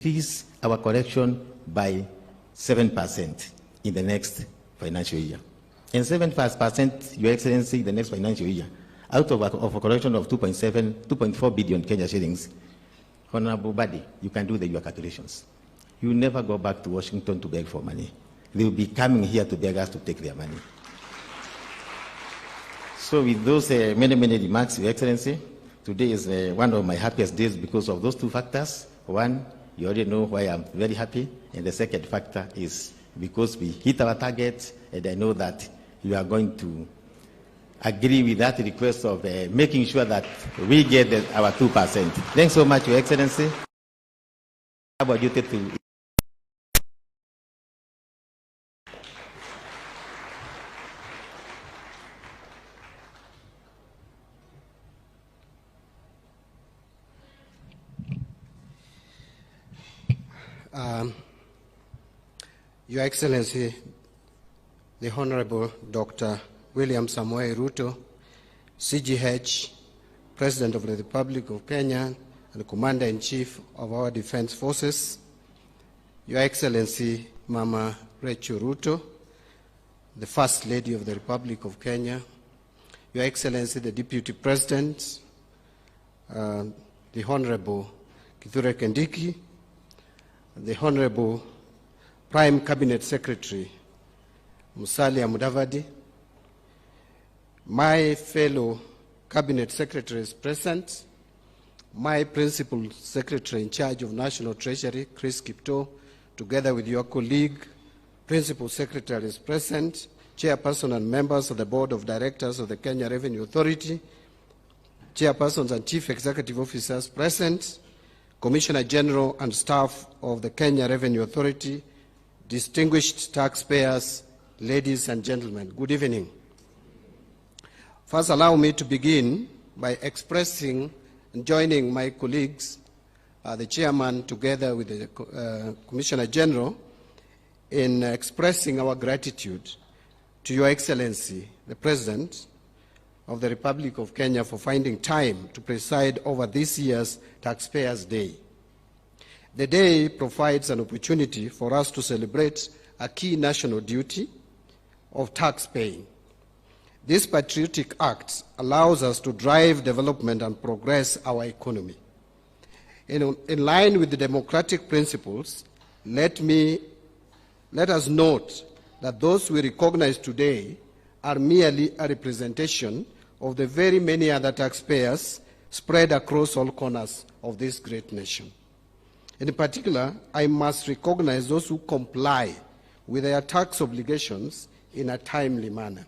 increase our collection by 7% in the next financial year. And 7%, Your Excellency, the next financial year, out of a collection of 2.4 billion Kenya shillings, Honorable Badi, you can do your calculations. You never go back to Washington to beg for money. They will be coming here to beg us to take their money. So with those many remarks, Your Excellency, today is one of my happiest days because of those two factors. One, you already know why I'm very happy. And the second factor is because we hit our target, and I know that you are going to agree with that request of making sure that we get our 2%. Thanks so much, Your Excellency. About you to Your Excellency, the Honorable Dr. William Samoei Ruto, CGH, President of the Republic of Kenya, and Commander-in-Chief of our Defense Forces, Your Excellency, Mama Rachel Ruto, the First Lady of the Republic of Kenya, Your Excellency, the Deputy President, the Honorable Kindiki, the Honorable Prime Cabinet Secretary Musalia Mudavadi, my fellow Cabinet Secretaries present, my Principal Secretary in charge of National Treasury, Chris Kipto, together with your colleague, Principal Secretaries present, Chairperson and members of the Board of Directors of the Kenya Revenue Authority, Chairpersons and Chief Executive Officers present, Commissioner General and staff of the Kenya Revenue Authority, distinguished taxpayers, ladies and gentlemen, good evening. First, allow me to begin by expressing and joining my colleagues, the Chairman, together with the Commissioner General, in expressing our gratitude to Your Excellency, the President of the Republic of Kenya, for finding time to preside over this year's Taxpayers' Day. The day provides an opportunity for us to celebrate a key national duty of tax paying. This patriotic act allows us to drive development and progress our economy. In line with the democratic principles, let us note that those we recognize today are merely a representation of the very many other taxpayers spread across all corners of this great nation. In particular, I must recognize those who comply with their tax obligations in a timely manner.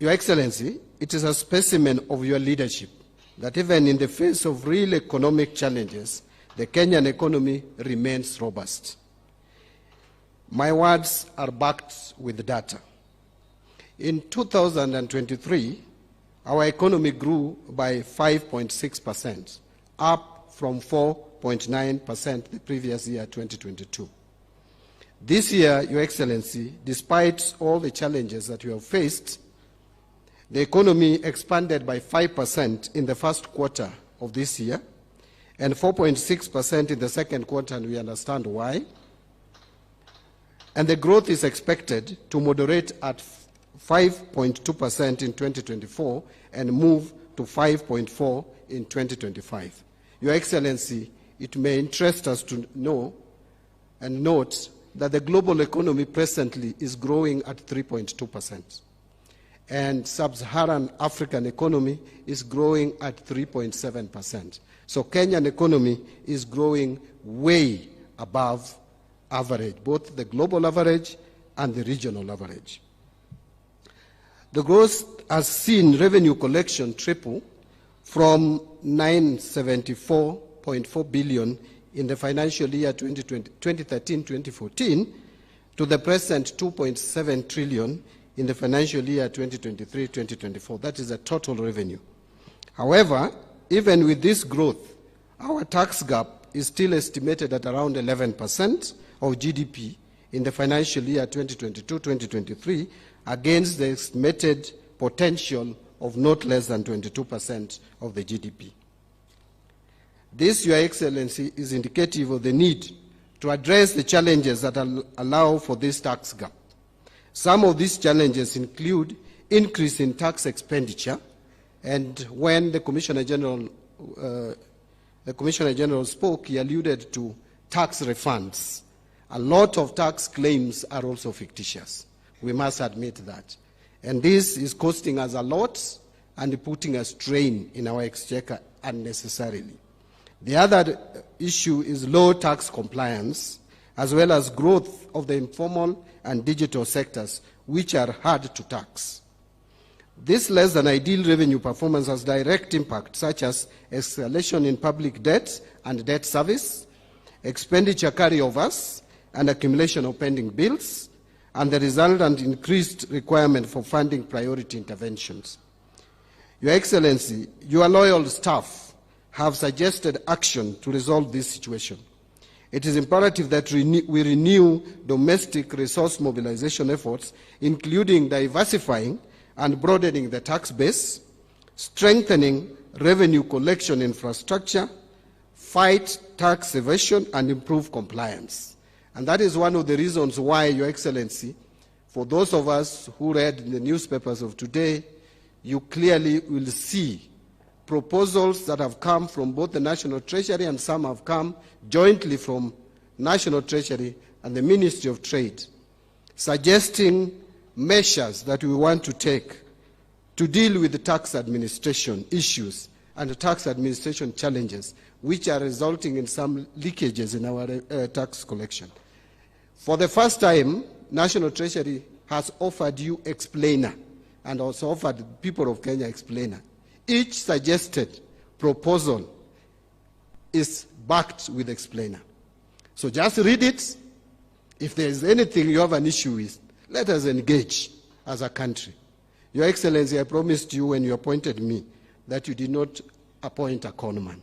Your Excellency, it is a specimen of your leadership that even in the face of real economic challenges, the Kenyan economy remains robust. My words are backed with data. In 2023, our economy grew by 5.6%, up from 4.9% the previous year, 2022. This year, Your Excellency, despite all the challenges that you have faced, the economy expanded by 5% in the first quarter of this year and 4.6% in the second quarter, and we understand why. And the growth is expected to moderate at 5.2% in 2024 and move to 5.4% in 2025. Your Excellency, it may interest us to know and note that the global economy presently is growing at 3.2%, and sub-Saharan African economy is growing at 3.7%. So Kenyan economy is growing way above average, both the global average and the regional average. The growth has seen revenue collection triple from 974.4 billion in the financial year 2013-2014 to the present 2.7 trillion in the financial year 2023-2024. That is the total revenue. However, even with this growth, our tax gap is still estimated at around 11% of GDP in the financial year 2022-2023 against the estimated potential of not less than 22% of the GDP. This, Your Excellency, is indicative of the need to address the challenges that allow for this tax gap. Some of these challenges include increase in tax expenditure, and when the Commissioner General spoke, he alluded to tax refunds. A lot of tax claims are also fictitious. We must admit that. And this is costing us a lot and putting a strain in our exchequer unnecessarily. The other issue is low tax compliance, as well as growth of the informal and digital sectors, which are hard to tax. This less than ideal revenue performance has direct impact, such as escalation in public debt and debt service, expenditure carryovers, and accumulation of pending bills, and the resultant increased requirement for funding priority interventions. Your Excellency, your loyal staff have suggested action to resolve this situation. It is imperative that we renew domestic resource mobilization efforts, including diversifying and broadening the tax base, strengthening revenue collection infrastructure, fight tax evasion, and improve compliance. And that is one of the reasons why, Your Excellency, for those of us who read in the newspapers of today, you clearly will see proposals that have come from both the National Treasury and some have come jointly from National Treasury and the Ministry of Trade, suggesting measures that we want to take to deal with the tax administration issues and the tax administration challenges, which are resulting in some leakages in our tax collection. For the first time, National Treasury has offered you explainer and also offered the people of Kenya explainer. Each suggested proposal is backed with explainer. So just read it. If there is anything you have an issue with, let us engage as a country. Your Excellency, I promised you when you appointed me that you did not appoint a conman.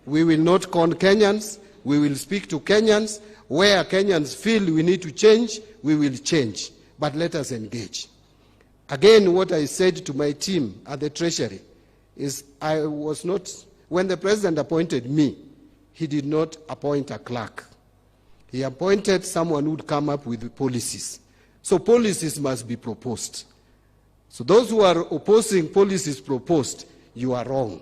We will not con Kenyans. We will speak to Kenyans. Where Kenyans feel we need to change, we will change. But let us engage. Again, what I said to my team at the Treasury is I was not, when the President appointed me, he did not appoint a clerk. He appointed someone who would come up with policies. So policies must be proposed. So those who are opposing policies proposed, you are wrong.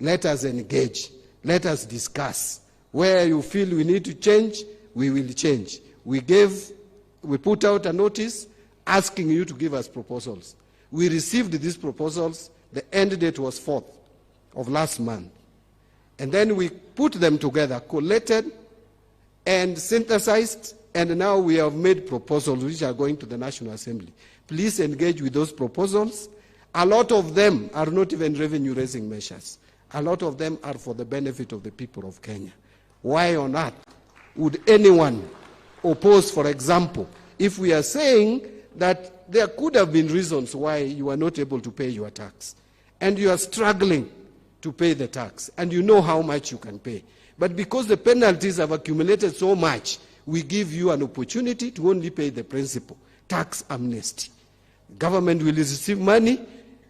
Let us engage. Let us discuss. Where you feel we need to change, we will change. We put out a notice asking you to give us proposals. We received these proposals. The end date was 4th of last month. And then we put them together, collated and synthesized, and now we have made proposals which are going to the National Assembly. Please engage with those proposals. A lot of them are not even revenue-raising measures. A lot of them are for the benefit of the people of Kenya. Why on earth would anyone oppose, for example, if we are saying that there could have been reasons why you are not able to pay your tax, and you are struggling to pay the tax, and you know how much you can pay. But because the penalties have accumulated so much, we give you an opportunity to only pay the principal, tax amnesty. Government will receive money,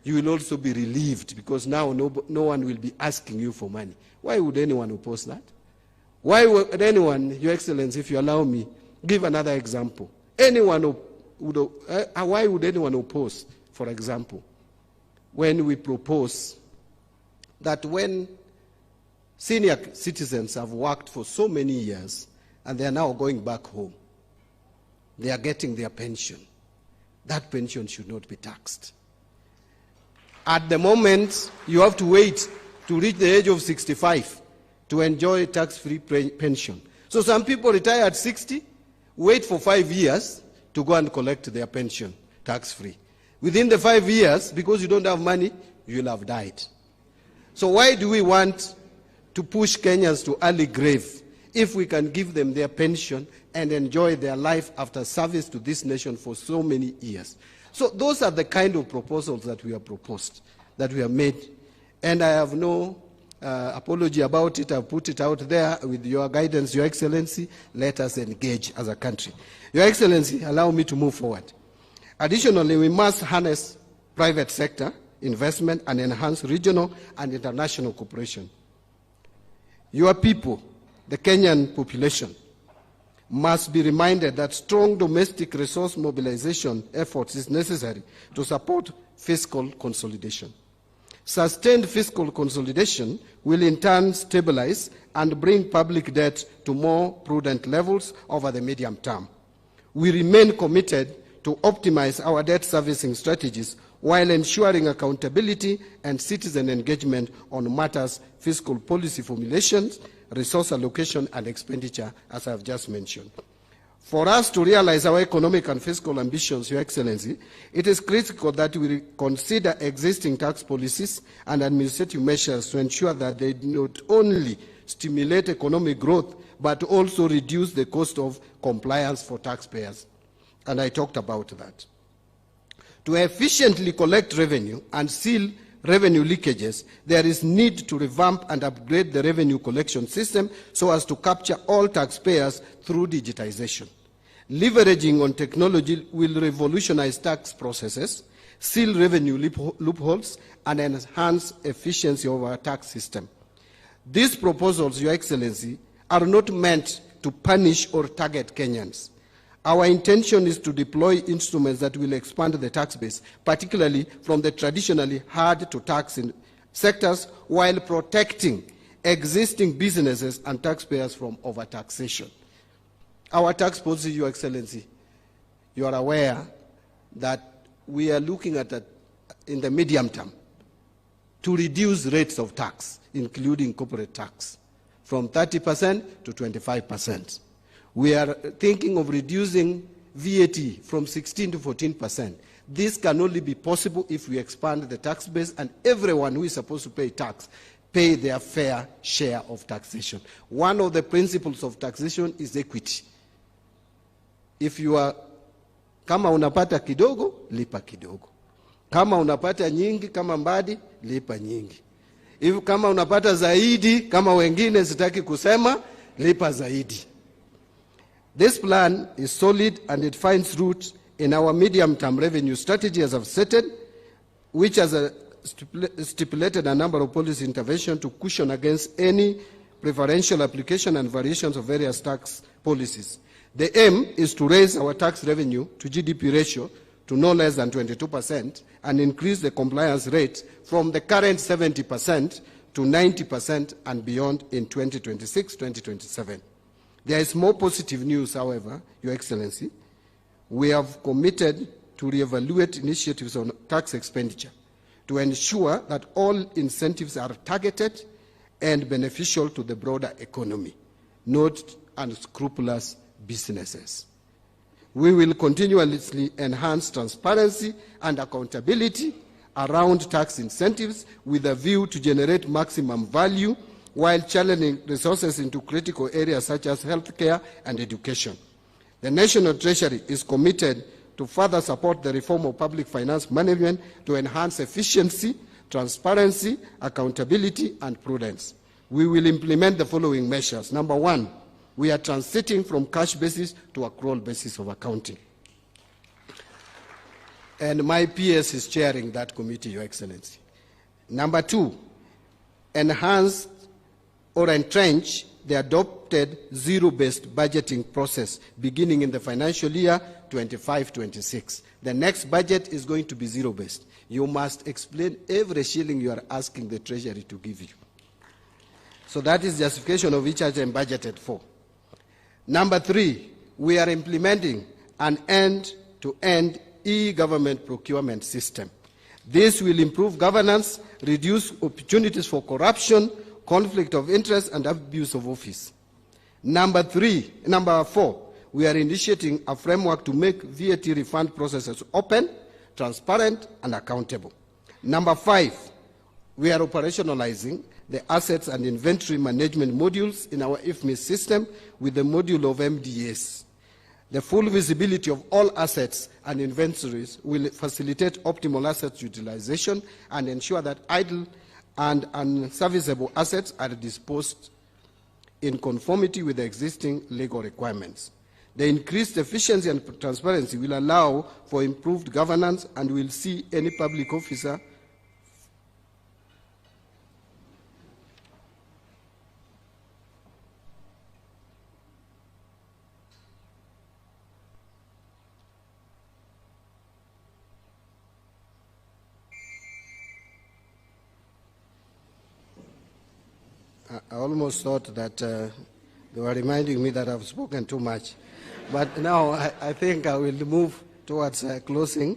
you will also be relieved, because now no one will be asking you for money. Why would anyone oppose that? Why would anyone, Your Excellency, if you allow me, give another example. Why would anyone oppose, for example, when we propose that when senior citizens have worked for so many years and they are now going back home, they are getting their pension. That pension should not be taxed. At the moment, you have to wait to reach the age of 65 to enjoy tax-free pension. So some people retire at 60, wait for 5 years to go and collect their pension tax-free. Within the 5 years, because you don't have money, you'll have died. So why do we want to push Kenyans to early grave if we can give them their pension and enjoy their life after service to this nation for so many years? So those are the kind of proposals that we have proposed, that we have made. And I have no apology about it. I've put it out there with your guidance, Your Excellency. Let us engage as a country. Your Excellency, allow me to move forward. Additionally, we must harness private sector investment and enhance regional and international cooperation. Your people, the Kenyan population, must be reminded that strong domestic resource mobilization efforts is necessary to support fiscal consolidation. Sustained fiscal consolidation will in turn stabilize and bring public debt to more prudent levels over the medium term. We remain committed to optimize our debt servicing strategies while ensuring accountability and citizen engagement on matters fiscal policy formulations, resource allocation and expenditure, as I have just mentioned. For us to realize our economic and fiscal ambitions, Your Excellency, it is critical that we consider existing tax policies and administrative measures to ensure that they not only stimulate economic growth, but also reduce the cost of compliance for taxpayers. And I talked about that. To efficiently collect revenue and seal revenue leakages, there is need to revamp and upgrade the revenue collection system so as to capture all taxpayers through digitization. Leveraging on technology will revolutionize tax processes, seal revenue loopholes, and enhance efficiency of our tax system. These proposals, Your Excellency, are not meant to punish or target Kenyans. Our intention is to deploy instruments that will expand the tax base, particularly from the traditionally hard-to-tax sectors, while protecting existing businesses and taxpayers from overtaxation. Our tax policy, Your Excellency, you are aware that we are looking at that in the medium term to reduce rates of tax, including corporate tax, from 30% to 25%. We are thinking of reducing VAT from 16 to 14%. This can only be possible if we expand the tax base and everyone who is supposed to pay tax pay their fair share of taxation. One of the principles of taxation is equity. If you are, kama unapata kidogo, lipa kidogo. Kama unapata nyingi, kama mbadi, lipa nyingi. If kama unapata zaidi, kama wengine sitaki kusema, lipa zaidi. This plan is solid and it finds roots in our medium-term revenue strategy, as I've stated, which has stipulated a number of policy interventions to cushion against any preferential application and variations of various tax policies. The aim is to raise our tax revenue to GDP ratio to no less than 22% and increase the compliance rate from the current 70% to 90% and beyond in 2026-2027. There is more positive news, however, Your Excellency. We have committed to reevaluate initiatives on tax expenditure to ensure that all incentives are targeted and beneficial to the broader economy, not unscrupulous businesses. We will continuously enhance transparency and accountability around tax incentives with a view to generate maximum value while channeling resources into critical areas such as healthcare and education. The National Treasury is committed to further support the reform of public finance management to enhance efficiency, transparency, accountability, and prudence. We will implement the following measures. Number one, we are transiting from cash basis to accrual basis of accounting. And my PS is chairing that committee, Your Excellency. Number two, enhance or entrench the adopted zero-based budgeting process beginning in the financial year 25-26. The next budget is going to be zero-based. You must explain every shilling you are asking the Treasury to give you. So that is justification of each item budgeted for. Number three, we are implementing an end-to-end e-government procurement system. This will improve governance, reduce opportunities for corruption, conflict of interest, and abuse of office. Number four, we are initiating a framework to make VAT refund processes open, transparent, and accountable. Number five, we are operationalizing the assets and inventory management modules in our IFMIS system with the module of MDS. The full visibility of all assets and inventories will facilitate optimal asset utilization and ensure that idle and unserviceable assets are disposed in conformity with the existing legal requirements. The increased efficiency and transparency will allow for improved governance and will see any public officer I almost thought that they were reminding me that I've spoken too much. But now I think I will move towards closing.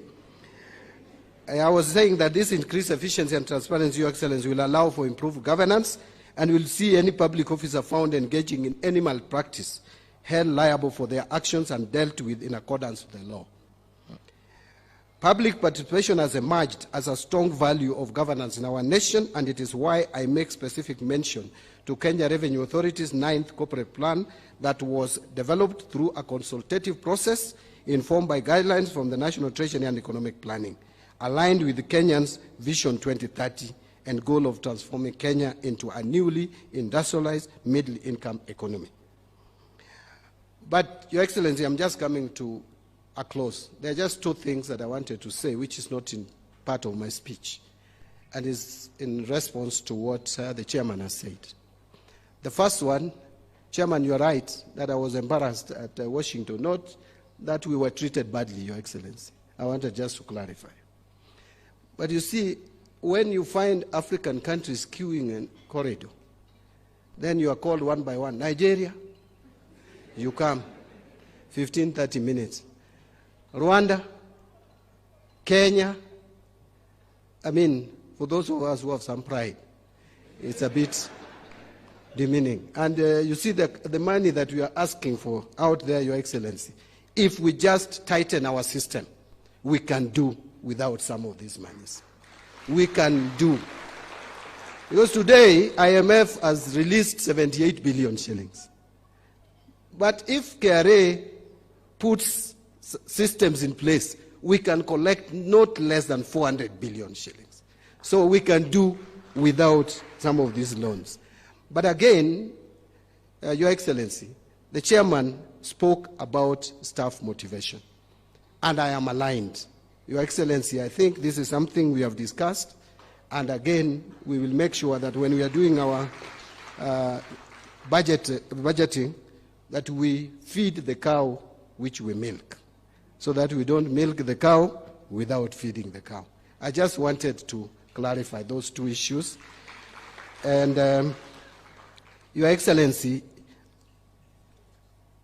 I was saying that this increased efficiency and transparency, Your Excellency, will allow for improved governance and will see any public officer found engaging in any malpractice held liable for their actions and dealt with in accordance with the law. Public participation has emerged as a strong value of governance in our nation, and it is why I make specific mention to Kenya Revenue Authority's 9th corporate plan that was developed through a consultative process informed by guidelines from the National Treasury and Economic Planning, aligned with Kenyans' Vision 2030 and goal of transforming Kenya into a newly industrialized middle-income economy. But, Your Excellency, I'm just coming to a close. There are just two things that I wanted to say, which is not in part of my speech, and is in response to what the chairman has said. The first one, Chairman, you're right that I was embarrassed at Washington, not that we were treated badly, Your Excellency. I wanted just to clarify. But you see, when you find African countries queuing in corridor, then you are called one by one. Nigeria, you come, 15, 30 minutes. Rwanda, Kenya, I mean, for those of us who have some pride, it's a bit demeaning. And you see the money that we are asking for out there, Your Excellency, if we just tighten our system, we can do without some of these monies. We can do. Because today, IMF has released 78 billion shillings. But if KRA puts systems in place, we can collect not less than 400 billion shillings. So we can do without some of these loans. But again, Your Excellency, the chairman spoke about staff motivation, and I am aligned. Your Excellency, I think this is something we have discussed, and again, we will make sure that when we are doing our budgeting, that we feed the cow which we milk, so that we don't milk the cow without feeding the cow. I just wanted to clarify those two issues. And Your Excellency,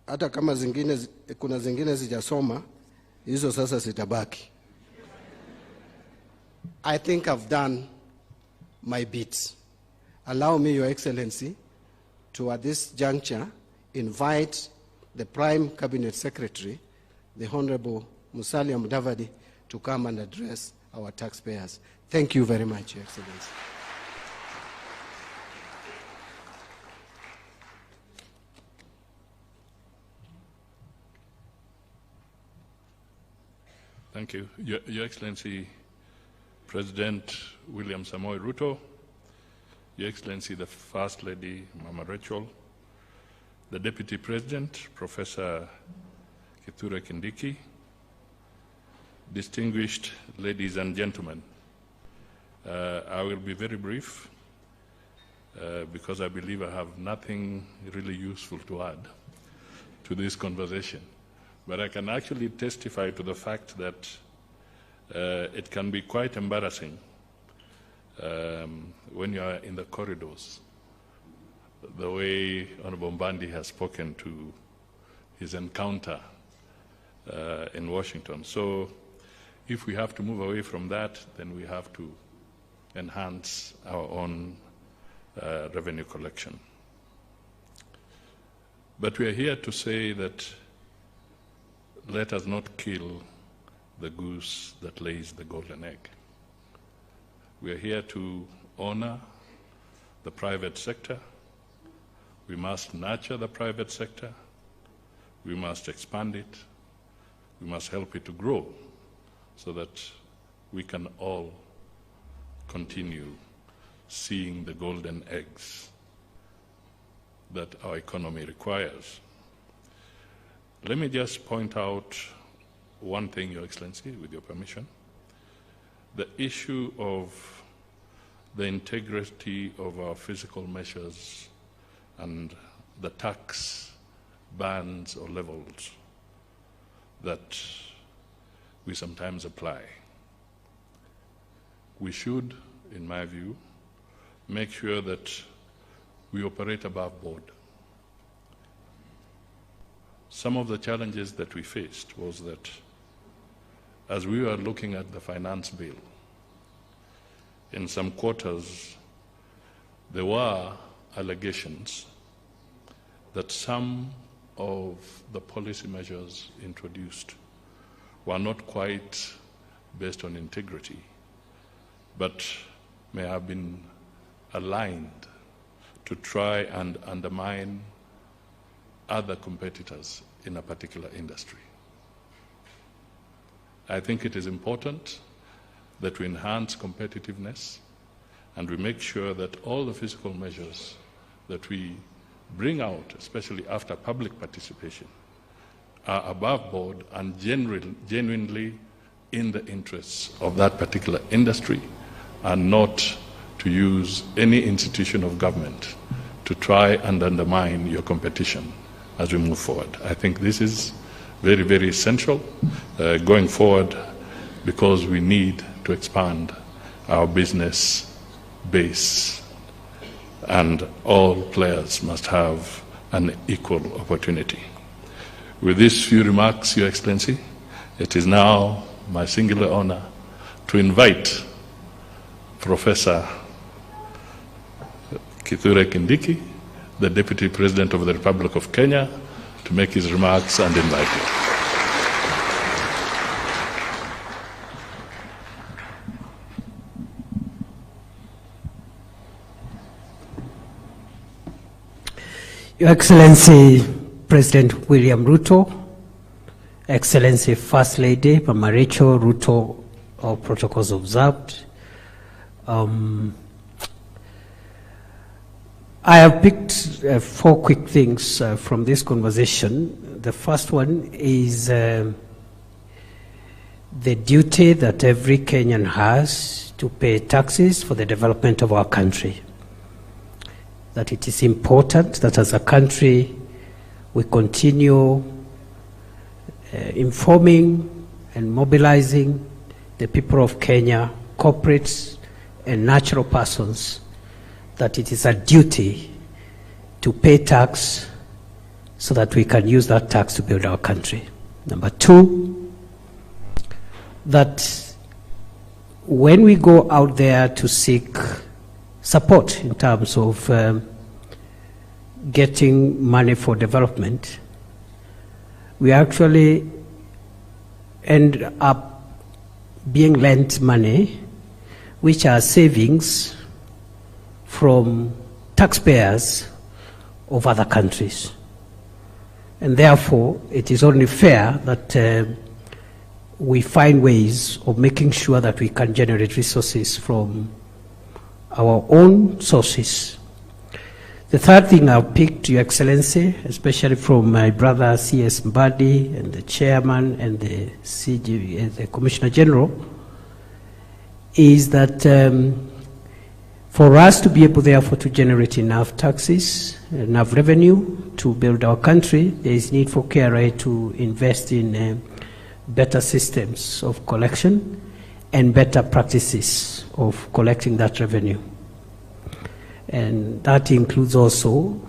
hata kama kuna zingine zijasoma, hizo sasa sitabaki. I think I've done my bit. Allow me, Your Excellency, to at this juncture invite the Prime Cabinet Secretary, the Honorable Musalia Mudavadi, to come and address our taxpayers. Thank you very much, Your Excellency. Thank you. Your Excellency, President William Samoei Ruto, Your Excellency, the First Lady, Mama Rachel, the Deputy President, Professor Kithure Kindiki, distinguished ladies and gentlemen, I will be very brief because I believe I have nothing really useful to add to this conversation. But I can actually testify to the fact that it can be quite embarrassing when you are in the corridors, the way Honorable Mbandi has spoken to his encounter in Washington. So if we have to move away from that, then we have to enhance our own revenue collection. But we are here to say that let us not kill the goose that lays the golden egg. We are here to honor the private sector. We must nurture the private sector. We must expand it. We must help it to grow so that we can all continue seeing the golden eggs that our economy requires. Let me just point out one thing, Your Excellency, with your permission. The issue of the integrity of our fiscal measures and the tax bands or levels that we sometimes apply. We should, in my view, make sure that we operate above board. Some of the challenges that we faced was that as we were looking at the finance bill, in some quarters, there were allegations that some of the policy measures introduced were not quite based on integrity, but may have been aligned to try and undermine other competitors in a particular industry. I think it is important that we enhance competitiveness and we make sure that all the fiscal measures that we bring out, especially after public participation, are above board and genuinely in the interests of that particular industry, and not to use any institution of government to try and undermine your competition as we move forward. I think this is very, very essential going forward, because we need to expand our business base and all players must have an equal opportunity. With these few remarks, Your Excellency, it is now my singular honor to invite Professor Kindiki, the Deputy President of the Republic of Kenya, to make his remarks and invite you. Your Excellency President William Ruto, Excellency First Lady Mama Rachel Ruto, all protocols observed. I have picked 4 quick things from this conversation. The first one is the duty that every Kenyan has to pay taxes for the development of our country. That it is important that as a country we continue informing and mobilizing the people of Kenya, corporates and natural persons, that it is a duty to pay tax so that we can use that tax to build our country. Number 2, that when we go out there to seek support in terms of getting money for development, we actually end up being lent money which are savings from taxpayers of other countries. And therefore, it is only fair that we find ways of making sure that we can generate resources from our own sources. The third thing I've picked, Your Excellency, especially from my brother C.S. Mbadi and the chairman and the the Commissioner General, is that for us to be able, therefore, to generate enough taxes, enough revenue to build our country, there is need for KRA to invest in better systems of collection and better practices of collecting that revenue. And that includes also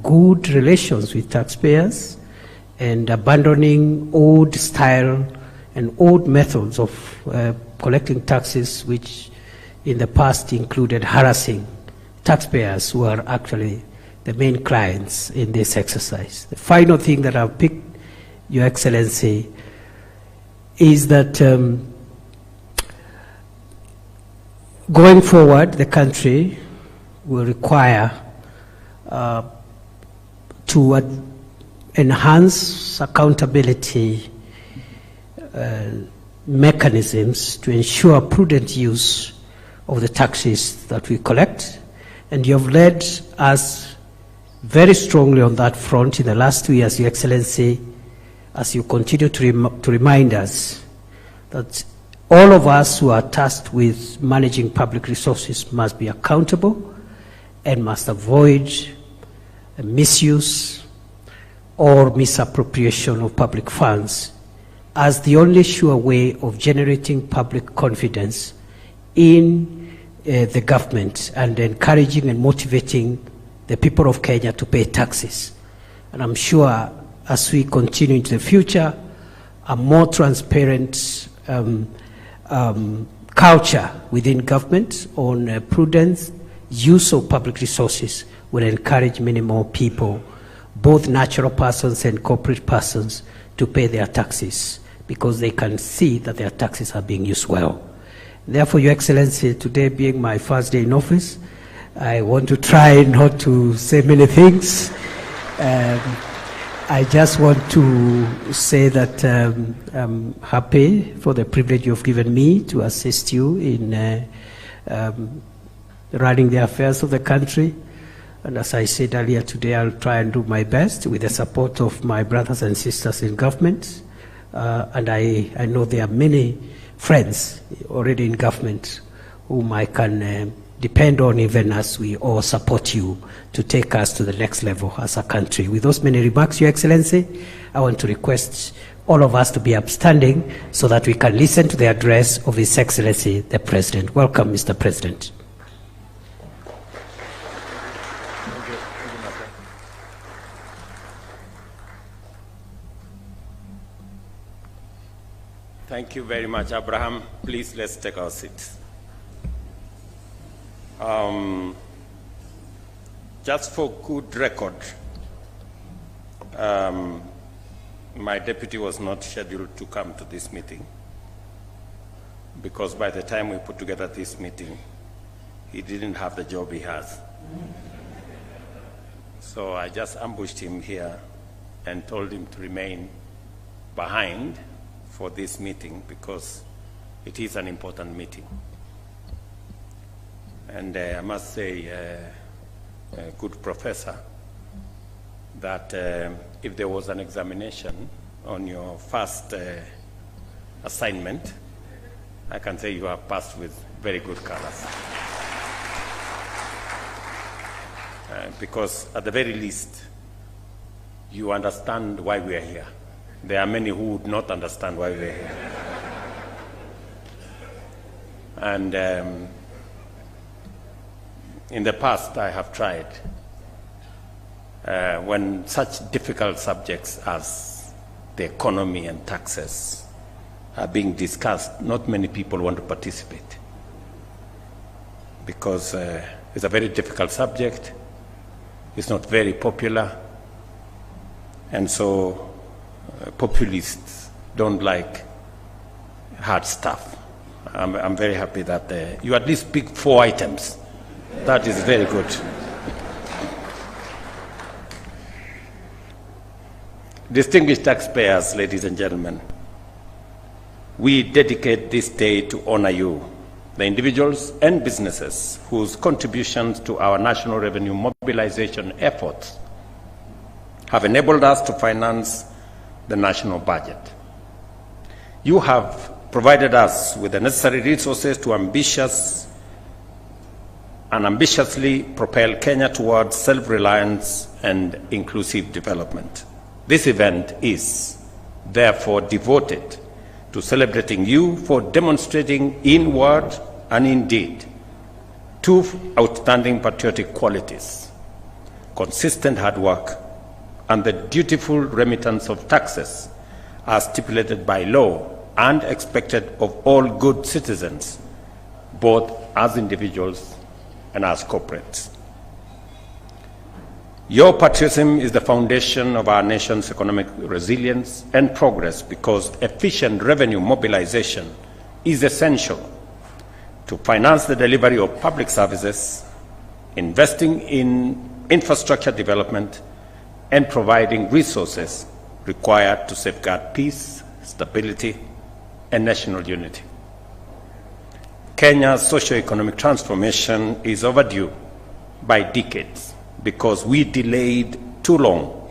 good relations with taxpayers and abandoning old style and old methods of collecting taxes, which in the past included harassing taxpayers who are actually the main clients in this exercise. The final thing that I've picked, Your Excellency, is that going forward, the country will require to enhance accountability mechanisms to ensure prudent use of the taxes that we collect. And you have led us very strongly on that front in the last 2 years, Your Excellency, as you continue to remind us that all of us who are tasked with managing public resources must be accountable and must avoid misuse or misappropriation of public funds as the only sure way of generating public confidence in the government and encouraging and motivating the people of Kenya to pay taxes. And I'm sure as we continue into the future, a more transparent culture within government on prudence, use of public resources will encourage many more people, both natural persons and corporate persons, to pay their taxes because they can see that their taxes are being used well. Therefore, Your Excellency, today being my first day in office, I want to try not to say many things. I just want to say that I'm happy for the privilege you've given me to assist you in running the affairs of the country. And as I said earlier today, I'll try and do my best with the support of my brothers and sisters in government. And I know there are many friends already in government whom I can depend on, even as we all support you to take us to the next level as a country. With those many remarks, Your Excellency, I want to request all of us to be upstanding so that we can listen to the address of His Excellency, the President. Welcome, Mr. President. Thank you very much, Abraham. Please, let's take our seats. Just for good record, my deputy was not scheduled to come to this meeting because by the time we put together this meeting, he didn't have the job he has. So I just ambushed him here and told him to remain behind for this meeting because it is an important meeting. And I must say, a good professor, that if there was an examination on your first assignment, I can say you have passed with very good colors. Because at the very least, you understand why we are here. There are many who would not understand why we are here. And in the past, I have tried. When such difficult subjects as the economy and taxes are being discussed, not many people want to participate because it's a very difficult subject. It's not very popular. And so populists don't like hard stuff. I'm very happy that you at least pick 4 items. That is very good. Distinguished taxpayers, ladies and gentlemen, we dedicate this day to honor you, the individuals and businesses whose contributions to our national revenue mobilization efforts have enabled us to finance the national budget. You have provided us with the necessary resources to ambitiously propel Kenya towards self-reliance and inclusive development. This event is therefore devoted to celebrating you for demonstrating in word and in deed 2 outstanding patriotic qualities: consistent hard work and the dutiful remittance of taxes as stipulated by law and expected of all good citizens, both as individuals and as corporates. Your patriotism is the foundation of our nation's economic resilience and progress because efficient revenue mobilization is essential to finance the delivery of public services, investing in infrastructure development, and providing resources required to safeguard peace, stability, and national unity. Kenya's socio-economic transformation is overdue by decades because we delayed too long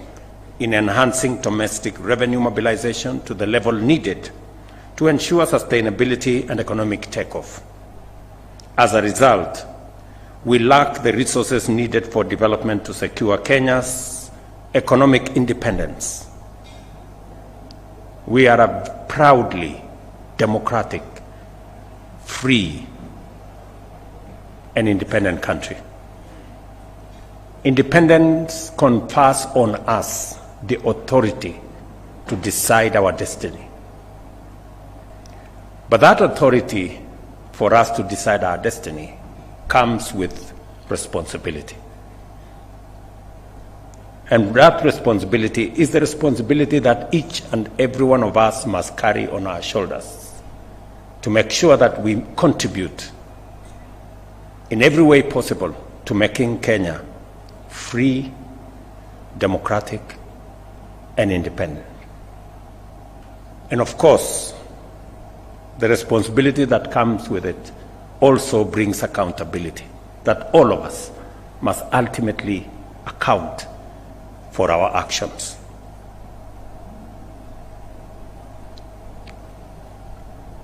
in enhancing domestic revenue mobilization to the level needed to ensure sustainability and economic takeoff. As a result, we lack the resources needed for development to secure Kenya's economic independence. We are a proudly democratic, free, and independent country. Independence confers on us the authority to decide our destiny. But that authority for us to decide our destiny comes with responsibility. And that responsibility is the responsibility that each and every one of us must carry on our shoulders to make sure that we contribute in every way possible to making Kenya free, democratic, and independent. And of course, the responsibility that comes with it also brings accountability, that all of us must ultimately account for our actions.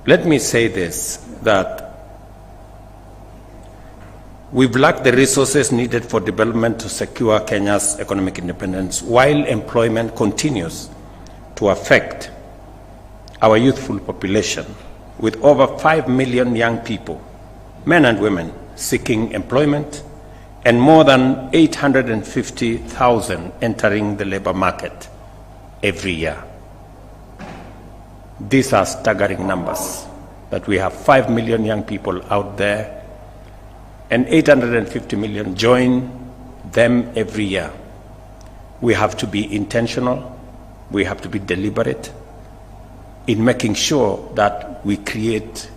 Let me say this, that we've lacked the resources needed for development to secure Kenya's economic independence, while employment continues to affect our youthful population, with over 5 million young people, men and women, seeking employment, and more than 850,000 entering the labor market every year. These are staggering numbers, that we have 5 million young people out there, and 850 million join them every year. We have to be intentional, we have to be deliberate in making sure that we create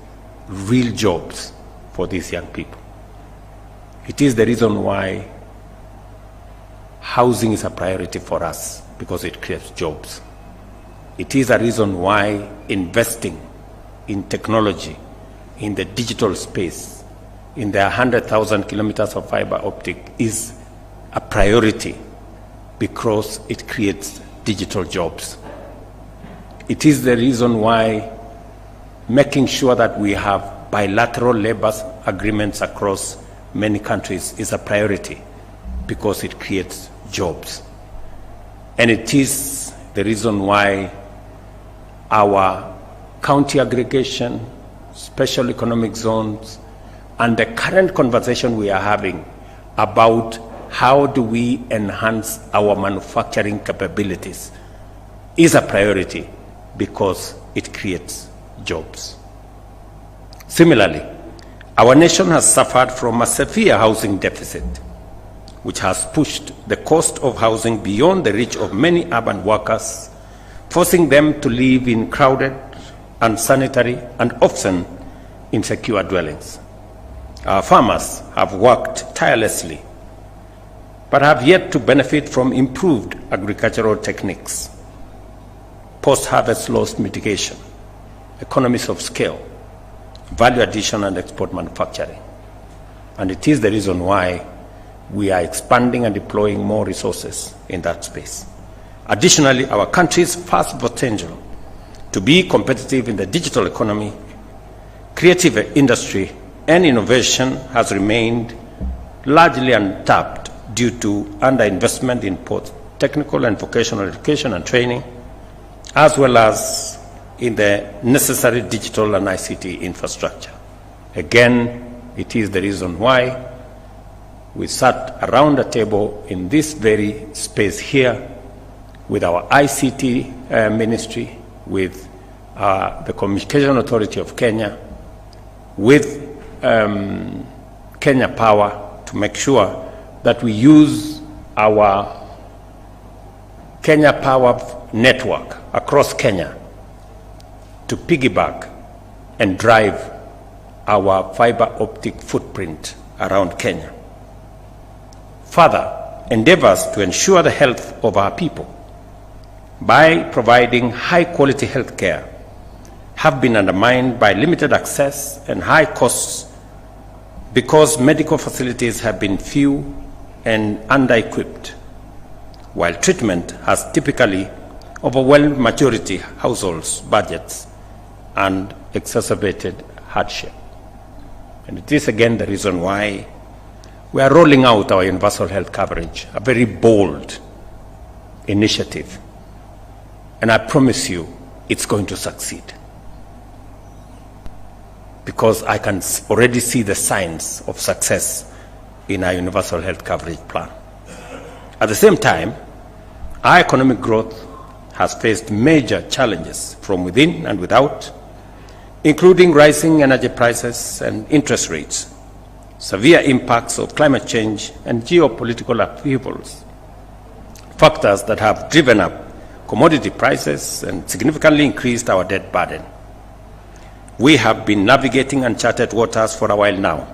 real jobs for these young people. It is the reason why housing is a priority for us, because it creates jobs. It is a reason why investing in technology, in the digital space, in the 100,000 kilometers of fiber optic is a priority, because it creates digital jobs. It is the reason why making sure that we have bilateral labor agreements across many countries is a priority, because it creates jobs. And it is the reason why our county aggregation, special economic zones, and the current conversation we are having about how do we enhance our manufacturing capabilities is a priority, because it creates jobs. Similarly, our nation has suffered from a severe housing deficit, which has pushed the cost of housing beyond the reach of many urban workers, forcing them to live in crowded, unsanitary, and often insecure dwellings. Our farmers have worked tirelessly, but have yet to benefit from improved agricultural techniques, post-harvest loss mitigation, economies of scale, value addition, and export manufacturing. And it is the reason why we are expanding and deploying more resources in that space. Additionally, our country's vast potential to be competitive in the digital economy, creative industry, and innovation has remained largely untapped due to underinvestment in both technical and vocational education and training, as well as in the necessary digital and ICT infrastructure. Again, it is the reason why we sat around a table in this very space here with our ICT ministry, with the Communication Authority of Kenya, with Kenya Power, to make sure that we use our Kenya Power network across Kenya to piggyback and drive our fiber optic footprint around Kenya. Further, endeavors to ensure the health of our people by providing high-quality health care have been undermined by limited access and high costs, because medical facilities have been few and under-equipped, while treatment has typically overwhelmed majority households' budgets and exacerbated hardship. And it is again the reason why we are rolling out our universal health coverage, a very bold initiative. And I promise you, it's going to succeed, because I can already see the signs of success in our universal health coverage plan. At the same time, our economic growth has faced major challenges from within and without, including rising energy prices and interest rates, severe impacts of climate change and geopolitical upheavals, factors that have driven up commodity prices and significantly increased our debt burden. We have been navigating uncharted waters for a while now,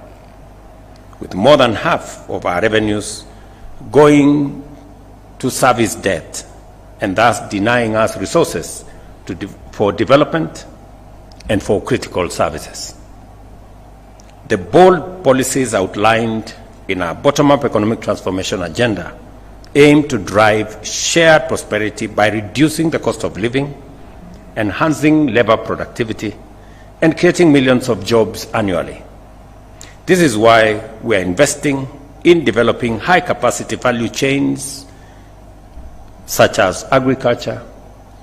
with more than half of our revenues going to service debt and thus denying us resources for development and for critical services. The bold policies outlined in our bottom-up economic transformation agenda aim to drive shared prosperity by reducing the cost of living, enhancing labor productivity, and creating millions of jobs annually. This is why we are investing in developing high-capacity value chains such as agriculture,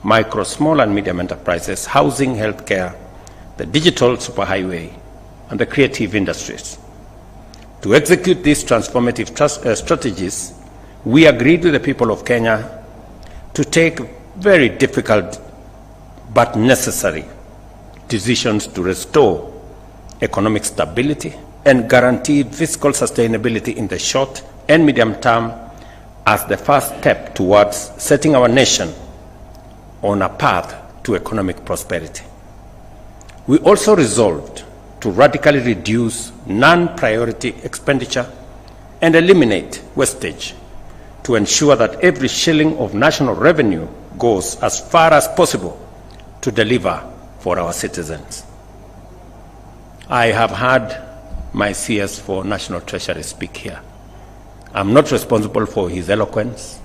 micro, small, and medium enterprises, housing, healthcare, the digital superhighway, and the creative industries. To execute these transformative strategies, we agreed with the people of Kenya to take very difficult but necessary decisions to restore economic stability and guarantee fiscal sustainability in the short and medium term as the first step towards setting our nation on a path to economic prosperity. We also resolved to radically reduce non-priority expenditure and eliminate wastage to ensure that every shilling of national revenue goes as far as possible to deliver for our citizens. I have had my CS for National Treasury speak here. I'm not responsible for his eloquence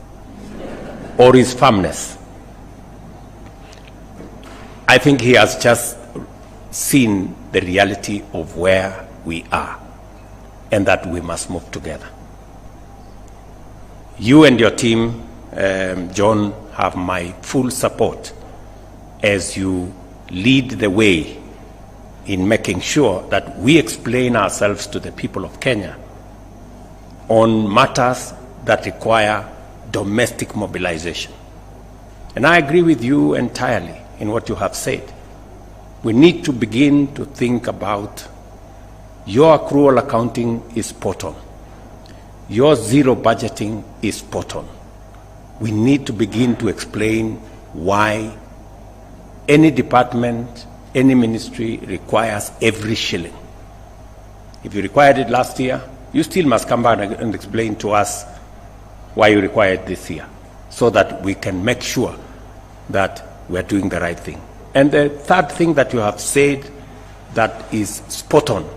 or his firmness. I think he has just seen the reality of where we are and that we must move together. You and your team, John, have my full support as you lead the way in making sure that we explain ourselves to the people of Kenya on matters that require domestic mobilization. And I agree with you entirely in what you have said. We need to begin to think about your accrual accounting is spot on. Your zero budgeting is spot on. We need to begin to explain why any department, any ministry requires every shilling. If you required it last year, you still must come back and explain to us why you require it this year, so that we can make sure that we're doing the right thing. And the third thing that you have said that is spot on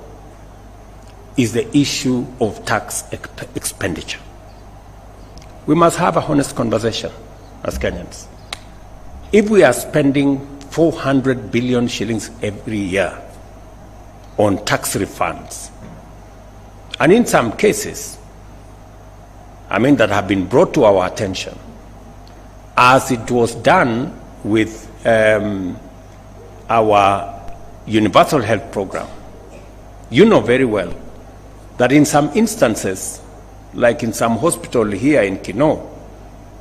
is the issue of tax expenditure. We must have a honest conversation as Kenyans. If we are spending 400 billion shillings every year on tax refunds, and in some cases, that have been brought to our attention, as it was done with our universal health program, you know very well that in some instances, like in some hospital here in Kino,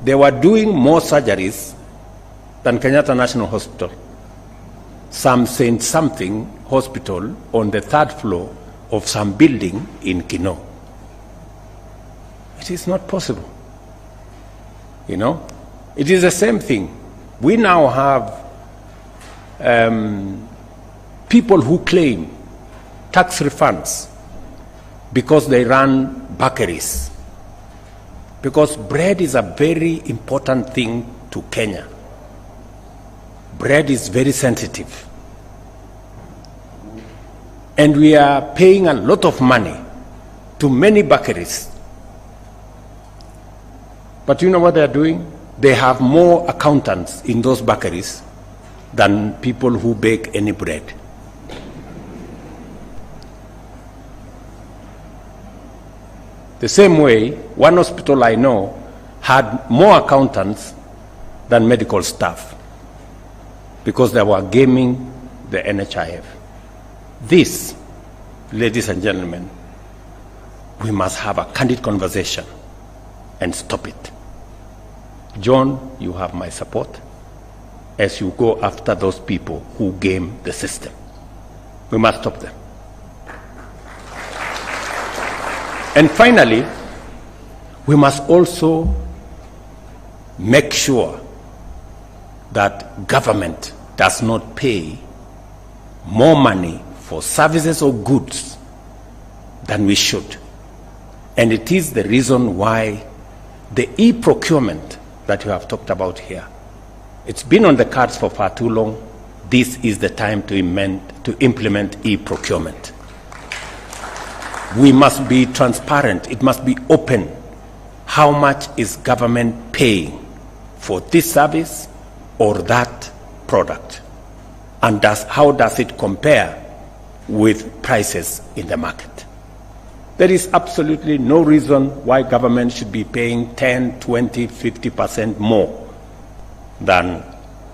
they were doing more surgeries than Kenyatta National Hospital. Some Saint something hospital on the third floor of some building in Kino. It is not possible. It is the same thing. We now have people who claim tax refunds because they run bakeries. Because bread is a very important thing to Kenya. Bread is very sensitive. And we are paying a lot of money to many bakeries. But you know what they are doing? They have more accountants in those bakeries than people who bake any bread. The same way, one hospital I know had more accountants than medical staff because they were gaming the NHIF. This, ladies and gentlemen, we must have a candid conversation and stop it. John, you have my support as you go after those people who game the system. We must stop them. And finally, we must also make sure that government does not pay more money for services or goods than we should. And it is the reason why the e-procurement that you have talked about here, it's been on the cards for far too long. This is the time to implement e-procurement. We must be transparent. It must be open. How much is government paying for this service or that product? And how does it compare with prices in the market? There is absolutely no reason why government should be paying 10, 20, 50% more than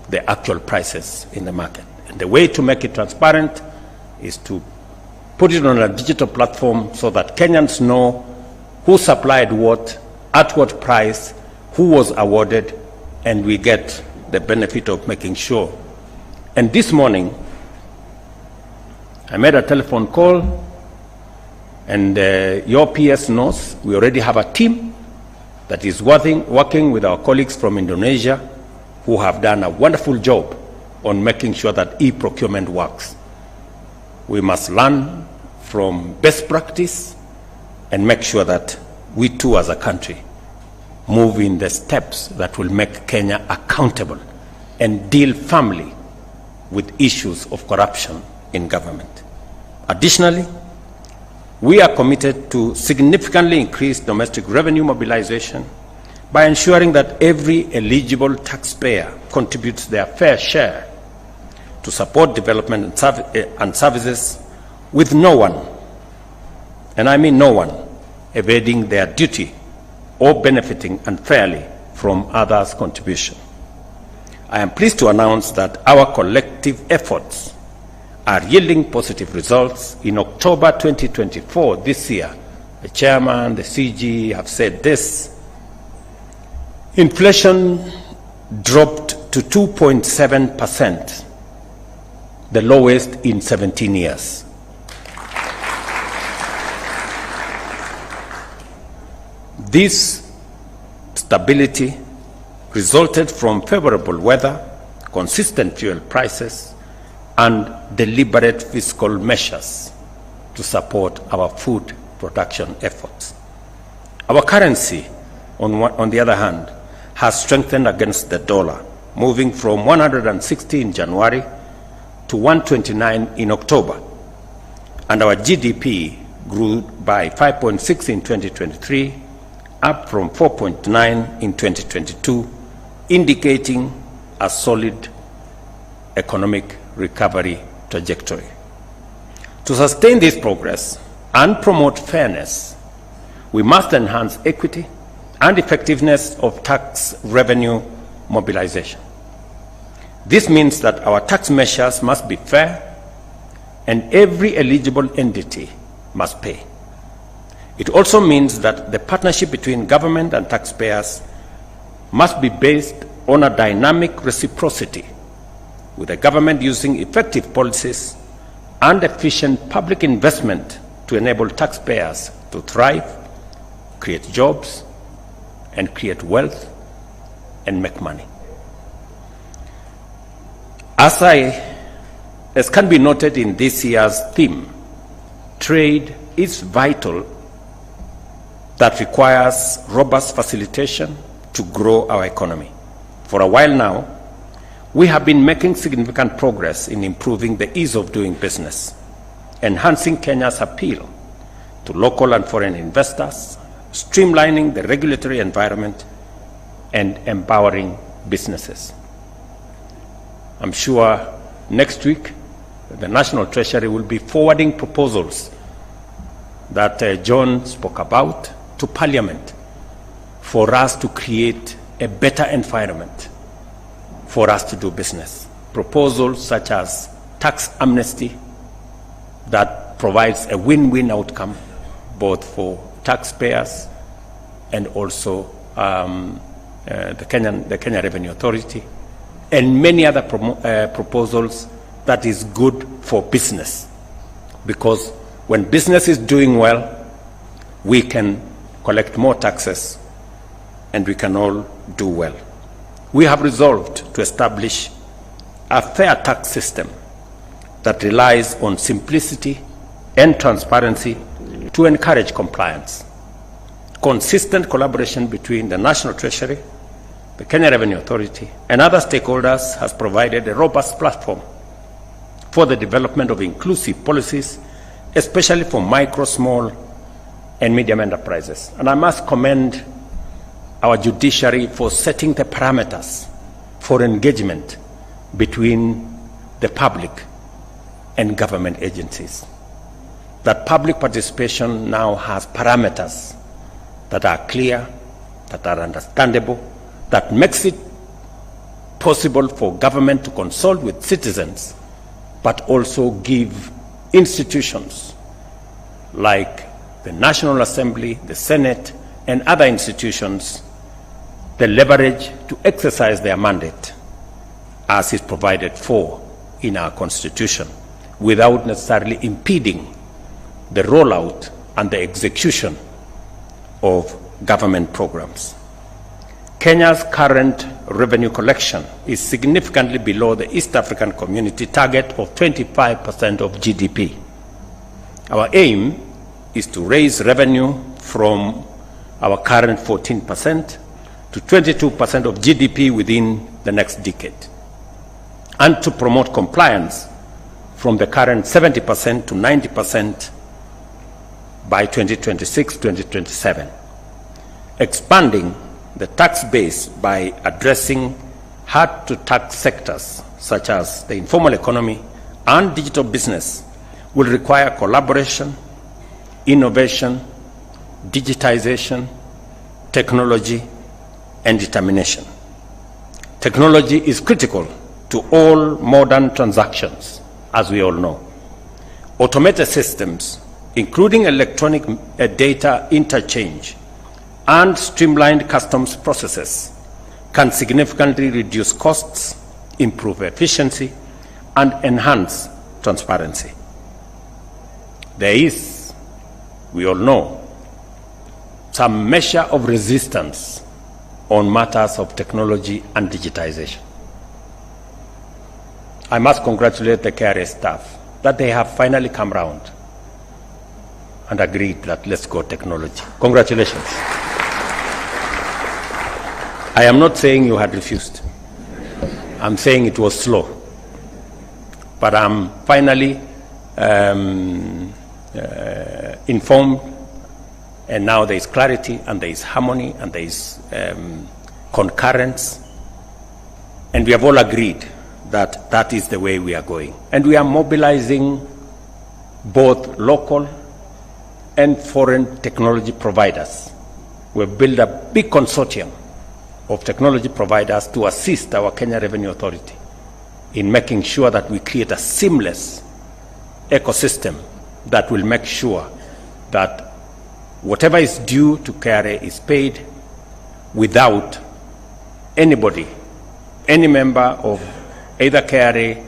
the actual prices in the market. And the way to make it transparent is to put it on a digital platform so that Kenyans know who supplied what, at what price, who was awarded, and we get the benefit of making sure. And this morning, I made a telephone call, and your PS knows we already have a team that is working with our colleagues from Indonesia who have done a wonderful job on making sure that e-procurement works. We must learn from best practice and make sure that we too as a country move in the steps that will make Kenya accountable and deal firmly with issues of corruption in government. Additionally, we are committed to significantly increase domestic revenue mobilization by ensuring that every eligible taxpayer contributes their fair share to support development and services, with no one, and I mean no one, evading their duty or benefiting unfairly from others' contribution. I am pleased to announce that our collective efforts are yielding positive results. In October 2024, this year, the chairman, the CG have said this: inflation dropped to 2.7%, the lowest in 17 years. This stability resulted from favorable weather, consistent fuel prices, and deliberate fiscal measures to support our food production efforts. Our currency, on the other hand, has strengthened against the dollar, moving from 160 in January to 129 in October. And our GDP grew by 5.6 in 2023, up from 4.9 in 2022, indicating a solid economic recovery trajectory. To sustain this progress and promote fairness, we must enhance equity and effectiveness of tax revenue mobilization. This means that our tax measures must be fair and every eligible entity must pay. It also means that the partnership between government and taxpayers must be based on a dynamic reciprocity, with the government using effective policies and efficient public investment to enable taxpayers to thrive, create jobs, and create wealth and make money. As can be noted in this year's theme, trade is vital, that requires robust facilitation to grow our economy. For a while now, we have been making significant progress in improving the ease of doing business, enhancing Kenya's appeal to local and foreign investors, streamlining the regulatory environment, and empowering businesses. I'm sure next week the National Treasury will be forwarding proposals that John spoke about to Parliament for us to create a better environment for us to do business. Proposals such as tax amnesty that provides a win-win outcome both for taxpayers and also the Kenya Revenue Authority, and many other proposals that is good for business. Because when business is doing well, we can collect more taxes and we can all do well. We have resolved to establish a fair tax system that relies on simplicity and transparency to encourage compliance. Consistent collaboration between the National Treasury, the Kenya Revenue Authority, and other stakeholders has provided a robust platform for the development of inclusive policies, especially for micro, small, and medium enterprises. And I must commend our judiciary for setting the parameters for engagement between the public and government agencies. That public participation now has parameters that are clear, that are understandable, that makes it possible for government to consult with citizens, but also give institutions like the National Assembly, the Senate, and other institutions the leverage to exercise their mandate as is provided for in our Constitution, without necessarily impeding the rollout and the execution of government programs. Kenya's current revenue collection is significantly below the East African Community target of 25% of GDP. Our aim is to raise revenue from our current 14% to 22% of GDP within the next decade, and to promote compliance from the current 70% to 90% by 2026-2027, expanding the tax base by addressing hard-to-tax sectors such as the informal economy and digital business will require collaboration, innovation, digitization, technology, and determination. Technology is critical to all modern transactions, as we all know. Automated systems, including electronic data interchange and streamlined customs processes, can significantly reduce costs, improve efficiency, and enhance transparency. There is, we all know, some measure of resistance on matters of technology and digitization. I must congratulate the KRA staff that they have finally come round and agreed that let's go technology. Congratulations. I am not saying you had refused. I'm saying it was slow. But I'm finally informed, and now there is clarity, and there is harmony, and there is concurrence, and we have all agreed that that is the way we are going. And we are mobilizing both local and foreign technology providers. We've built a big consortium of technology providers to assist our Kenya Revenue Authority in making sure that we create a seamless ecosystem that will make sure that whatever is due to KRA is paid without anybody, any member of either KRA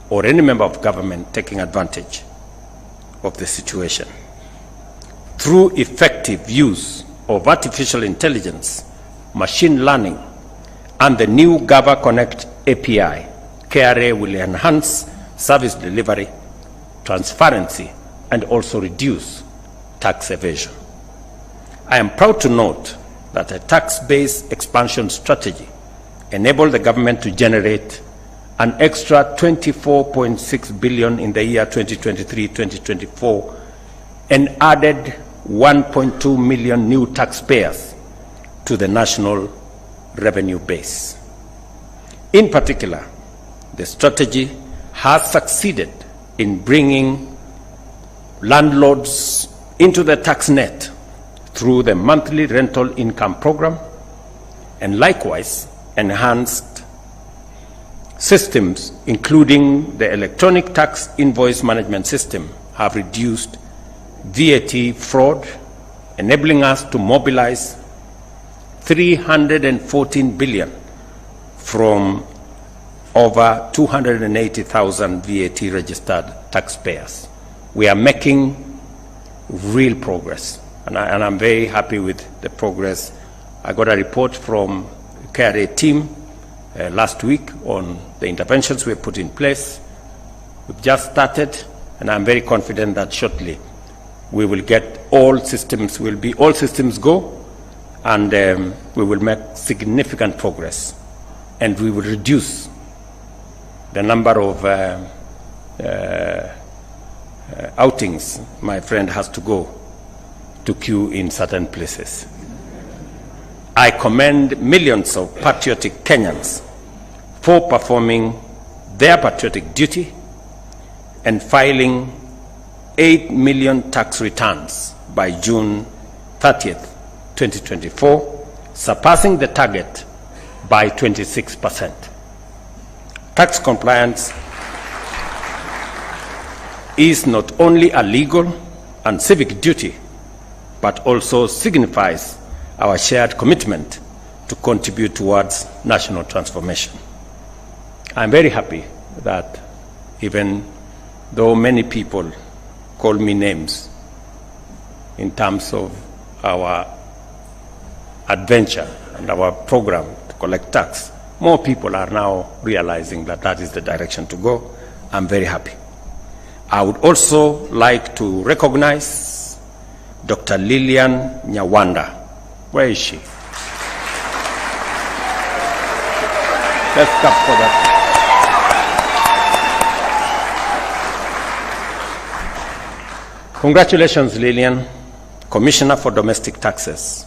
or any member of government taking advantage of the situation. Through effective use of artificial intelligence, machine learning, and the new Gava Connect API, KRA will enhance service delivery, transparency, and also reduce tax evasion. I am proud to note that a tax-based expansion strategy enabled the government to generate an extra 24.6 billion in the year 2023-2024 and added 1.2 million new taxpayers to the national revenue base. In particular, the strategy has succeeded in bringing landlords into the tax net through the monthly rental income program, and likewise enhanced systems, including the electronic tax invoice management system, have reduced VAT fraud, enabling us to mobilize 314 billion from over 280,000 VAT registered taxpayers. We are making real progress, and I'm very happy with the progress. I got a report from the KRA team last week on the interventions we have put in place. We've just started, and I'm very confident that shortly we will get all systems go, and we will make significant progress, and we will reduce the number of outings my friend has to go to queue in certain places. I commend millions of patriotic Kenyans for performing their patriotic duty and filing 8 million tax returns by June 30th, 2024, surpassing the target by 26%. Tax compliance is not only a legal and civic duty, but also signifies our shared commitment to contribute towards national transformation. I'm very happy that even though many people call me names in terms of our adventure and our program to collect tax, more people are now realizing that that is the direction to go. I'm very happy. I would also like to recognize Dr. Lillian Nyawanda. Where is she? Let's clap for that. Congratulations, Lillian, Commissioner for Domestic Taxes.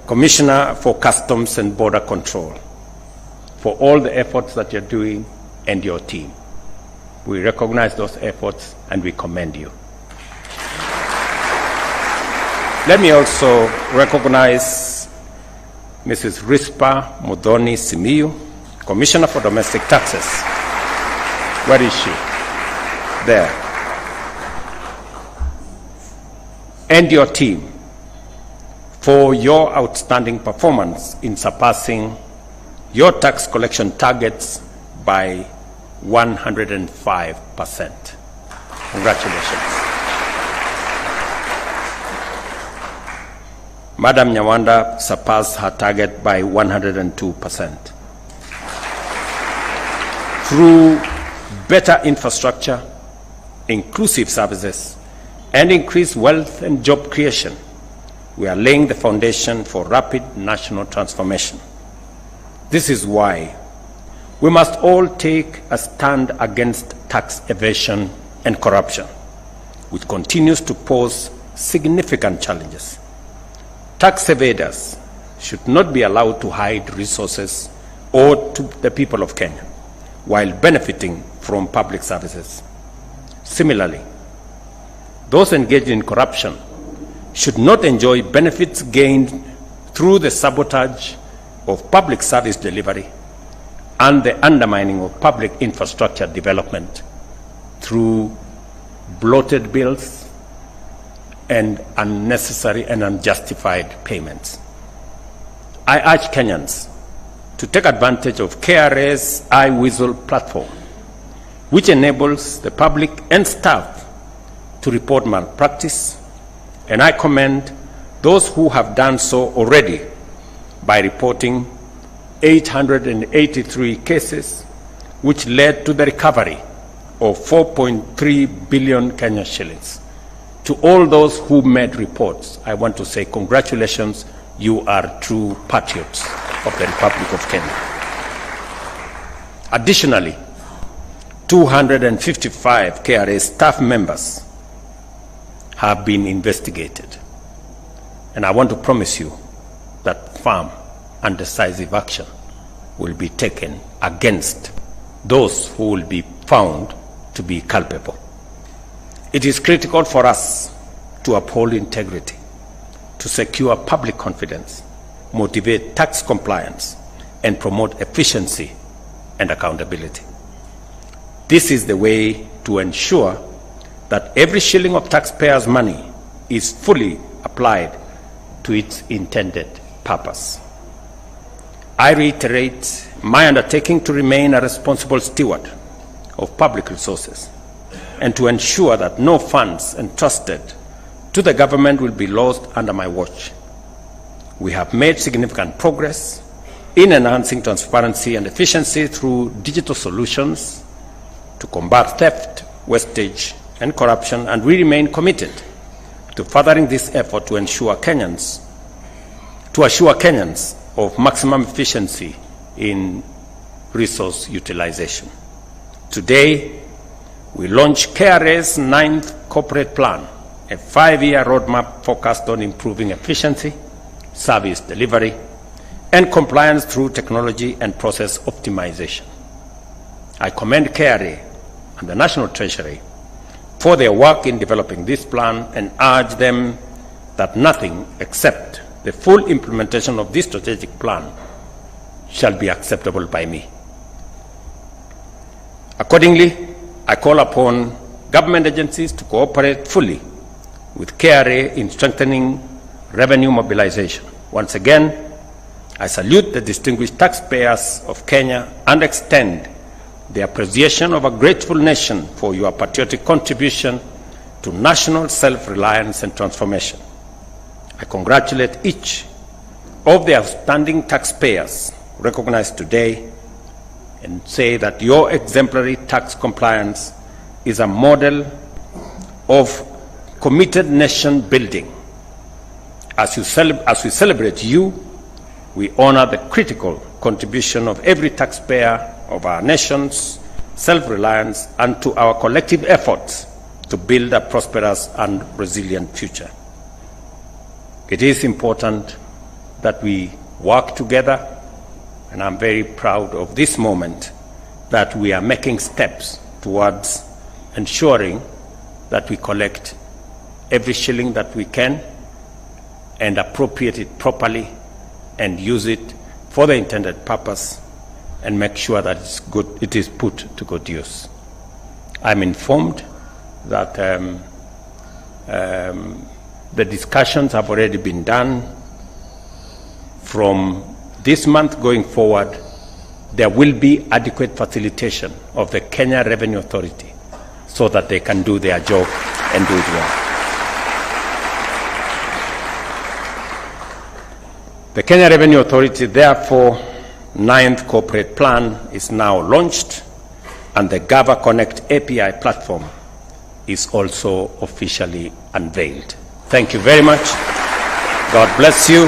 Commissioner for Customs and Border Control, for all the efforts that you're doing and your team. We recognize those efforts and we commend you. Let me also recognize Mrs. Rispa Mudhoni Simiyu, Commissioner for Domestic Taxes. Where is she? There. And your team for your outstanding performance in surpassing your tax collection targets by 105%. Congratulations. Madam Nyawanda surpassed her target by 102%. Through better infrastructure, inclusive services, and increased wealth and job creation, we are laying the foundation for rapid national transformation. This is why we must all take a stand against tax evasion and corruption, which continues to pose significant challenges. Tax evaders should not be allowed to hide resources owed to the people of Kenya while benefiting from public services. Similarly, those engaged in corruption should not enjoy benefits gained through the sabotage of public service delivery and the undermining of public infrastructure development through bloated bills and unnecessary and unjustified payments. I urge Kenyans to take advantage of KRA's iWhistle platform, which enables the public and staff to report malpractice, and I commend those who have done so already by reporting 883 cases, which led to the recovery of 4.3 billion Kenyan shillings. To all those who made reports, I want to say congratulations. You are true patriots of the Republic of Kenya. Additionally, 255 KRA staff members have been investigated. And I want to promise you that firm and decisive action will be taken against those who will be found to be culpable. It is critical for us to uphold integrity, to secure public confidence, motivate tax compliance, and promote efficiency and accountability. This is the way to ensure that every shilling of taxpayers' money is fully applied to its intended purpose. I reiterate my undertaking to remain a responsible steward of public resources and to ensure that no funds entrusted to the government will be lost under my watch. We have made significant progress in enhancing transparency and efficiency through digital solutions to combat theft, wastage, and corruption, and we remain committed to furthering this effort to assure Kenyans of maximum efficiency in resource utilization. Today, we launch KRA's 9th corporate plan, a 5-year roadmap focused on improving efficiency, service delivery, and compliance through technology and process optimization. I commend KRA and the National Treasury for their work in developing this plan and urge them that nothing except the full implementation of this strategic plan shall be acceptable by me. Accordingly, I call upon government agencies to cooperate fully with KRA in strengthening revenue mobilization. Once again, I salute the distinguished taxpayers of Kenya and extend the appreciation of a grateful nation for your patriotic contribution to national self-reliance and transformation. I congratulate each of the outstanding taxpayers recognized today and say that your exemplary tax compliance is a model of committed nation building. As we celebrate you, we honor the critical contribution of every taxpayer of our nation's self-reliance and to our collective efforts to build a prosperous and resilient future. It is important that we work together, and I'm very proud of this moment that we are making steps towards ensuring that we collect every shilling that we can and appropriate it properly and use it for the intended purpose and make sure that it is put to good use. I'm informed that the discussions have already been done. From this month going forward, there will be adequate facilitation of the Kenya Revenue Authority so that they can do their job and do it well. The Kenya Revenue Authority, therefore, 9th corporate plan is now launched, and the Gava Connect API platform is also officially unveiled. Thank you very much. God bless you,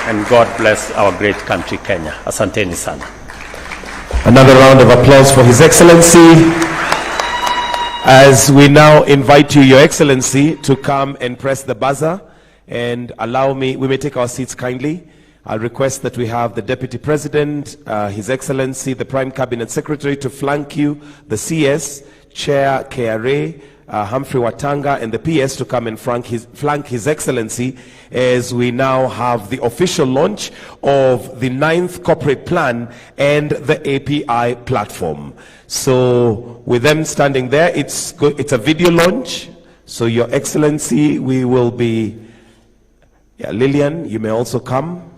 and God bless our great country, Kenya. Asanteni sana. Another round of applause for His Excellency. As we now invite you, Your Excellency, to come and press the buzzer and allow me, we may take our seats kindly. I'll request that we have the Deputy President, His Excellency, the Prime Cabinet Secretary to flank you, the CS, Chair KRA, Humphrey Watanga, and the PS to come and flank His Excellency as we now have the official launch of the 9th corporate plan and the API platform. So with them standing there, it's a video launch. So Your Excellency, we will be, Lillian, you may also come.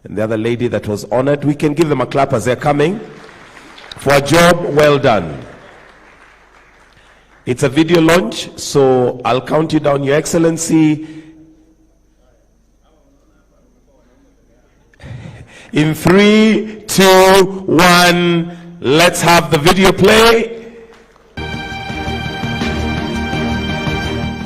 And the other lady that was honored, we can give them a clap as they're coming for a job well done. It's a video launch, so I'll count you down, Your Excellency. In 3, 2, 1, let's have the video play.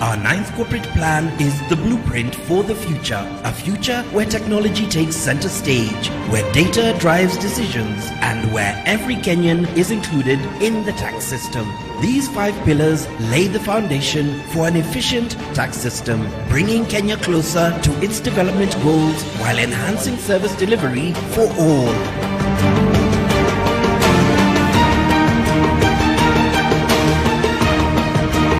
Our 9th corporate plan is the blueprint for the future. A future where technology takes center stage, where data drives decisions, and where every Kenyan is included in the tax system. These 5 pillars lay the foundation for an efficient tax system, bringing Kenya closer to its development goals while enhancing service delivery for all.